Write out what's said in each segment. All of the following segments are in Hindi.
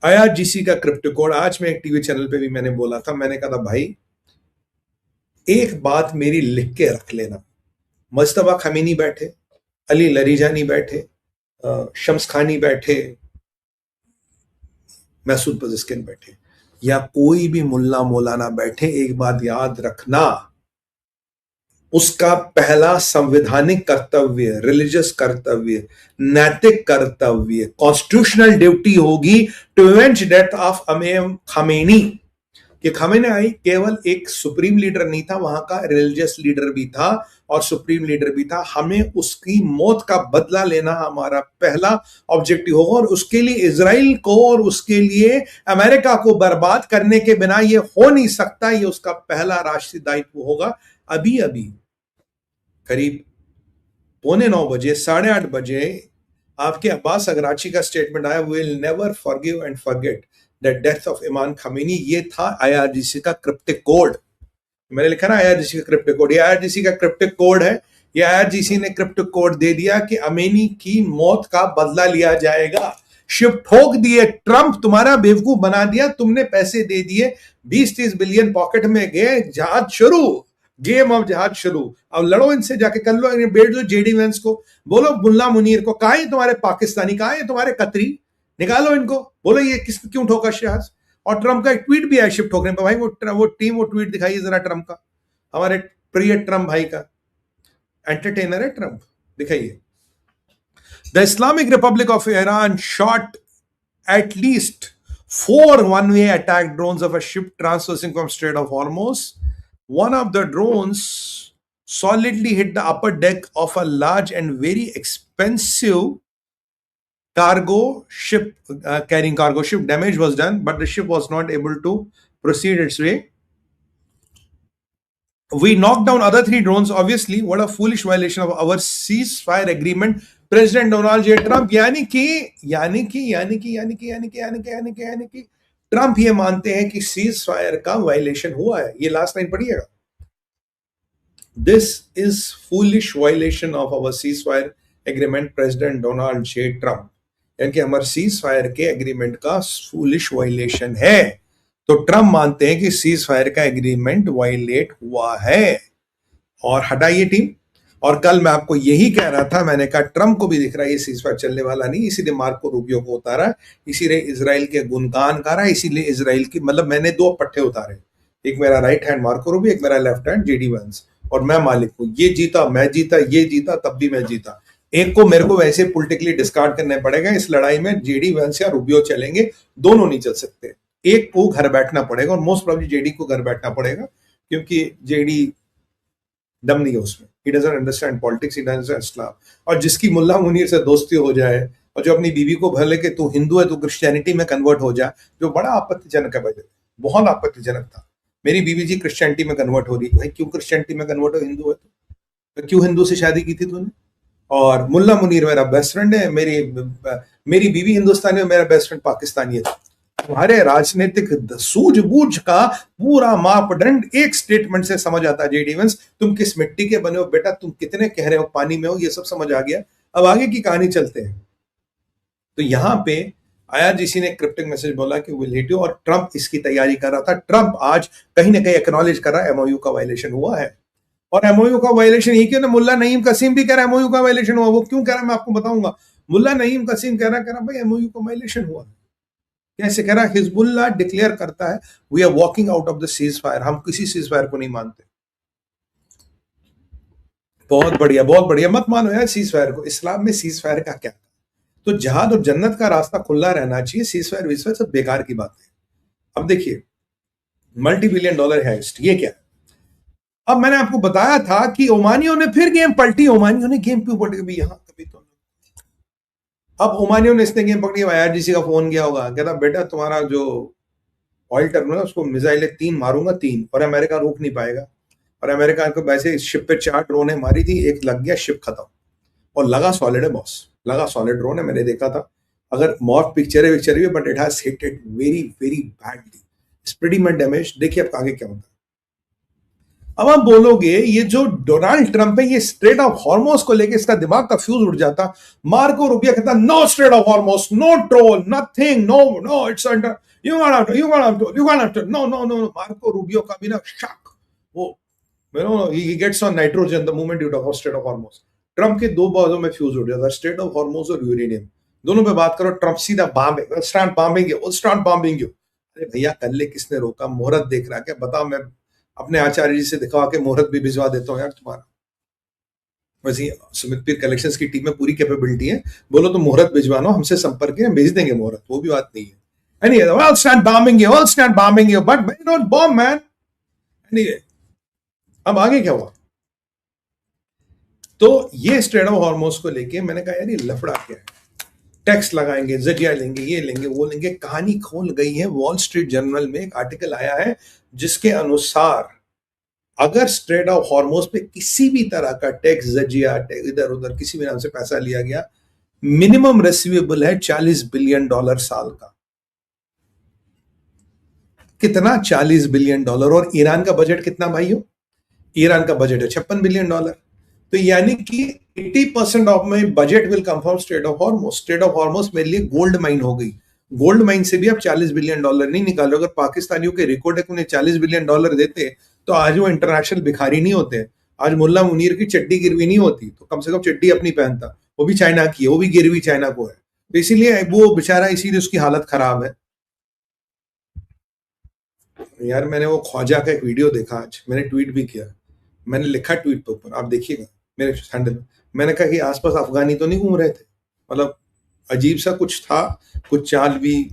IRGC का क्रिप्टो कोड, आज मैं एक टीवी चैनल पे भी मैंने बोला था, मैंने कहा था भाई एक बात मेरी लिख के रख लेना, मुस्तफा खमीनी बैठे, अली लरीजानी बैठे, शम्स खानी बैठे, मैसूद पजिस्किन बैठे, या कोई भी मुल्ला मौलाना बैठे, एक बात याद रखना, उसका पहला संवैधानिक कर्तव्य, रिलीजियस कर्तव्य, नैतिक कर्तव्य, कॉन्स्टिट्यूशनल ड्यूटी होगी टू प्रिवेंट डेथ ऑफ इमाम खमेनी। कि खमेनी केवल एक सुप्रीम लीडर नहीं था, वहां का रिलीजियस लीडर भी था और सुप्रीम लीडर भी था। हमें उसकी मौत का बदला लेना हमारा पहला ऑब्जेक्टिव होगा, और उसके लिए इजराइल को और उसके लिए अमेरिका को बर्बाद करने के बिना ये हो नहीं सकता। ये उसका पहला राष्ट्रीय दायित्व होगा। अभी अभी करीब 8:45 8:30 आपके अब्बास अगराची का स्टेटमेंट आया, will never forgive and forget the death of इमाम खमीनी। ये था IRGC का क्रिप्टिक कोड। मैंने लिखा ना IRGC का क्रिप्टिक कोड, ये IRGC का क्रिप्टिक कोड है। ये IRGC ने क्रिप्टिक कोड दे दिया कि अमेनी की मौत का बदला लिया जाएगा। शिप ठोक दिए, ट्रंप तुम्हारा बेवकूफ बना दिया, तुमने पैसे दे दिए, 20-30 बिलियन पॉकेट में गए, जहाज शुरू, गेम ऑफ जहाज शुरू। अब लड़ो इनसे, जाके कर लो, बैठ दो JD वेंस को, बोलो मुल्ला मुनीर को, कहा है तुम्हारे पाकिस्तानी, कहा है तुम्हारे कतरी, निकालो इनको, बोलो ये किस क्यों ठोका जहाज। और ट्रंप का एक ट्वीट भी आया शिप ठोकने पर, भाई वो टीम, वो ट्वीट दिखाइए जरा ट्रंप का, हमारे प्रिय ट्रंप भाई का, एंटरटेनर है ट्रंप, दिखाइए। The Islamic Republic of Iran shot at least 4 one-way attack drones of a ship transversing from Strait of Hormuz. One of the drones solidly hit the upper deck of a large and very expensive cargo ship, carrying cargo ship. Damage was done, but the ship was not able to proceed its way. We knocked down other 3 drones. Obviously, what a foolish violation of our ceasefire agreement. President Donald J Trump, यानी कि ट्रंप ये मानते हैं कि सीज फायर का वायलेशन हुआ है। ये लास्ट लाइन पढ़िएगा, this is foolish violation of our cease fire agreement, president Donald J Trump, यानी कि हमारे सीज फायर के एग्रीमेंट का फूलिश वायलेशन है। तो ट्रंप मानते हैं कि सीज फायर का एग्रीमेंट वायलेट हुआ है, और हटाइए टीम। और कल मैं आपको यही कह रहा था, मैंने कहा ट्रंप को भी दिख रहा है ये सीज फायर चलने वाला नहीं, इसीलिए मार्को रूबियो को उतारा, इसीलिए इजराइल के गुणगान करा, इसीलिए इजराइल की, मतलब मैंने 2 पट्टे उतारे, एक मेरा राइट हैंड मार्को रूबियो, एक मेरा लेफ्ट हैंड JD वेंस, और मैं मालिक हूं। ये जीता, मैं जीता, ये जीता, तब भी मैं जीता। एक को मेरे को वैसे पॉलिटिकली डिस्कार्ड करना पड़ेगा इस लड़ाई में, JD वेंस या रूबियो चलेंगे, दोनों नहीं चल सकते। एक को घर बैठना पड़ेगा, और मोस्ट प्रॉब्ली JD को घर बैठना पड़ेगा, क्योंकि JD दम नहीं है उसमें, he doesn't understand politics, he doesn't understand Islam। और जिसकी मुल्ला मुनीर से दोस्ती हो जाए, और जो अपनी बीवी को भले कि तू हिंदू है, तू क्रिश्चियनिटी में कन्वर्ट हो जा, जो बड़ा आपत्तिजनक है भाई, बहुत आपत्तिजनक था। मेरी बीवी जी क्रिश्चियनिटी में कन्वर्ट हो रही, भाई क्यों क्रिश्चियनिटी में कन्वर्ट हो, हिंदू है तो क्यों हिंदू से शादी की थी तूने। और मुल्ला मुनीर मेरा बेस्ट फ्रेंड है, मेरी बीवी हिंदुस्तानी है, मेरा बेस्ट फ्रेंड पाकिस्तानी है। तुम्हारे राजनीतिक सूझबूझ का पूरा मापदंड एक स्टेटमेंट से समझ आता है JD वेंस, तुम किस मिट्टी के बने हो बेटा, तुम कितने कह रहे हो पानी में हो, ये सब समझ आ गया। अब आगे की कहानी चलते हैं। तो यहां पे IRGC ने क्रिप्टिक मैसेज बोला कि विल हिट यू, और ट्रंप इसकी तैयारी कर रहा था। ट्रंप आज कहीं ना कहीं एक्नॉलेज कर रहा है MOU का वायलेशन हुआ है, और MOU का वायलेशन ही क्यों ना, मुल्ला नईम कसीम भी कह रहा है MOU का वायलेशन हुआ। वो क्यों कह रहा है मैं आपको बताऊंगा। मुल्ला नईम कसीम कह रहा भाई MOU का वायलेशन हुआ। कैसे कह रहा है, हिजबुल्लाह डिक्लेयर करता है we are walking out of the cease fire, हम किसी सीज फायर को नहीं मानते। बहुत बढ़िया, बहुत बढ़िया, मत मानो यार सीज फायर को। इस्लाम में सीज फायर का क्या, तो जहाद और जन्नत का रास्ता खुला रहना चाहिए, सीज फायर विज फायर सब बेकार की बात है। अब देखिए $multi-billion हेस्ट, ये क्या है। अब मैंने आपको बताया था कि ओमानियों ने फिर गेम पलटी, ओमानियों ने गेम क्यों पलटी, कभी यहां कभी तो। अब ओमानियों ने इसने गेम पकड़ी, IRGC का फोन गया होगा, कहता बेटा तुम्हारा जो ऑयल टर्मिनल है उसको मिसाइलें 3 मारूंगा, 3, और अमेरिका रोक नहीं पाएगा। और अमेरिका को वैसे शिप पे 4 ड्रोन मारी थी, एक लग गया, शिप खत्म। और लगा सॉलिड है बॉस, लगा सॉलिड ड्रोन है, मैंने देखा था। अगर मॉक पिक्चर है, but it has hit it very very badly, it's pretty much damage. देखिए अब आगे क्या होता है। अब आप बोलोगे ये जो डोनाल्ड ट्रंप है ये स्ट्रेट ऑफ हॉर्मोस को लेके इसका दिमाग का फ्यूज उड़ जाता। मार्को रूबियो कहता no strait of Hormuz, no troll, nothing, no no it's under, you know no no. Marco Rubio का भी ना शक, वो he gets on nitrogen the moment you talk about Strait of Hormuz. Trump के दो बातों में फ्यूज उड़ जाता है, स्ट्रेट ऑफ हॉर्मोज और यूरेनियम दोनों पे बात करो, ट्रंप सीधा bombing, start bombing you, start bombing you. अरे भैया कल्ले किसने रोका? मुहूर्त देख रहा क्या? बताओ, मैं अपने आचार्य जी से दिखवा के मुहूर्त भी भिजवा देता हूँ यार तुम्हारा। वैसे सुमित पीर कलेक्शंस की टीम में पूरी कैपेबिलिटी है, बोलो तो मुहूर्त भिजवाना, हमसे संपर्क है, भेज देंगे मुहूर्त, वो भी बात नहीं है। Anyway, well, start bombing you, well, start bombing you, but you don't bomb, man. Anyway, अब आगे क्या हुआ? तो ये स्ट्रेट ऑफ हॉर्मोज को लेके मैंने कहा यार ये लफड़ा क्या है, टैक्स लगाएंगे, जजिया लेंगे, ये लेंगे, वो लेंगे। कहानी खोल गई है। वॉल स्ट्रीट जर्नल में एक आर्टिकल आया है जिसके अनुसार अगर स्ट्रेट ऑफ हॉर्मोज पे किसी भी तरह का टैक्स, जजिया, इधर उधर किसी भी नाम से पैसा लिया गया, मिनिमम रिसीवेबल है $40 बिलियन साल का। कितना? $40 बिलियन। और ईरान का बजट कितना भाइयों? ईरान का बजट है $56 बिलियन। तो यानी कि 80% of my budget will come from straight of Hormuz. Straight of Hormuz मेरे लिए गोल्ड माइन हो गई। गोल्ड माइन से भी आप $40 बिलियन नहीं निकालो। अगर पाकिस्तानियों के रिकॉर्ड उन्हें $40 बिलियन देते तो आज वो इंटरनेशनल भिखारी नहीं होते। आज मुल्ला मुनीर की चड्डी गिरवी नहीं होती, तो कम से कम चड्डी अपनी पहनता, वो भी चाइना की है, वो भी गिरवी चाइना को है। तो इसीलिए वो बेचारा, इसीलिए उसकी हालत खराब है यार। मैंने वो ख्वाजा का एक वीडियो देखा, आज मैंने ट्वीट भी किया, मैंने लिखा ट्वीट पे ऊपर, आप देखिएगा मेरे हैंडल। मैंने कहा कि आसपास अफगानी तो नहीं घूम रहे थे, मतलब अजीब सा कुछ था, कुछ चाल भी,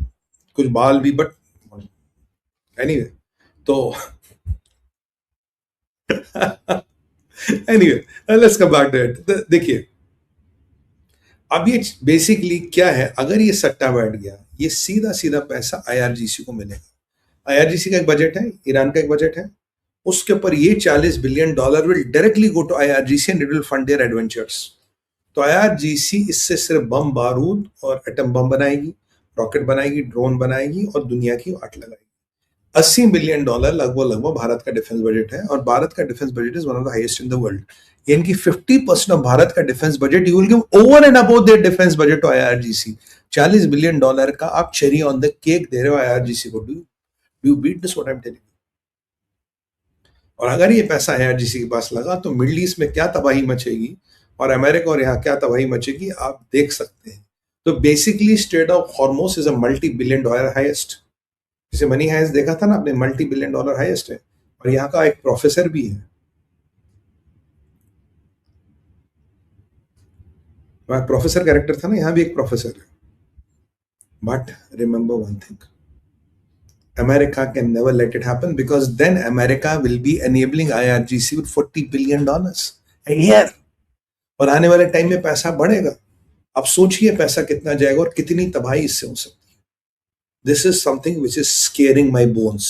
कुछ बाल भी, बट एनीवे तो anyway let's come back to it. देखिए अब ये बेसिकली क्या है, अगर ये सट्टा बैठ गया, ये सीधा सीधा पैसा आईआरजीसी को मिलेगा। आईआरजीसी का एक बजट है, ईरान का एक बजट है, उसके ऊपर ये $40 billion will directly go to IRGC and it will fund their adventures. तो आईआरजीसी इससे सिर्फ बम बारूद और एटम बम बनाएगी, रॉकेट बनाएगी, ड्रोन बनाएगी और दुनिया की वाट लगाएगी। $80 बिलियन लगभग भारत का डिफेंस बजट है, और भारत का defence budget is one of the highest in the world. यानी कि 50% ऑफ भारत का defence budget you will give over and above their defence budget to IRGC. $40 billion का आप चेरी ऑन द केक दे रहे हो आईआरजीसी को। Do you beat this what I am telling? और अगर ये पैसा आईआरजीसी के पास लगा तो मिडिल ईस्ट में क्या तबाही मचेगी और अमेरिका और यहाँ क्या तबाही मचेगी आप देख सकते हैं। तो basically straight of Hormuz is a $multi-billion highest. जैसे मनी हाइस्ट देखा था ना आपने, $multi-billion हाईएस्ट है, और यहाँ का एक प्रोफेसर भी है, वहां प्रोफेसर कैरेक्टर था ना, यहाँ भी एक प्रोफेसर है। But remember one thing, America can never let it happen, because then America will be enabling IRGC with $40 billion a year। और आने वाले टाइम में पैसा बढ़ेगा। अब सोचिए पैसा कितना जाएगा और कितनी तबाही इससे हो सकती है। This is something which is squaring my bones.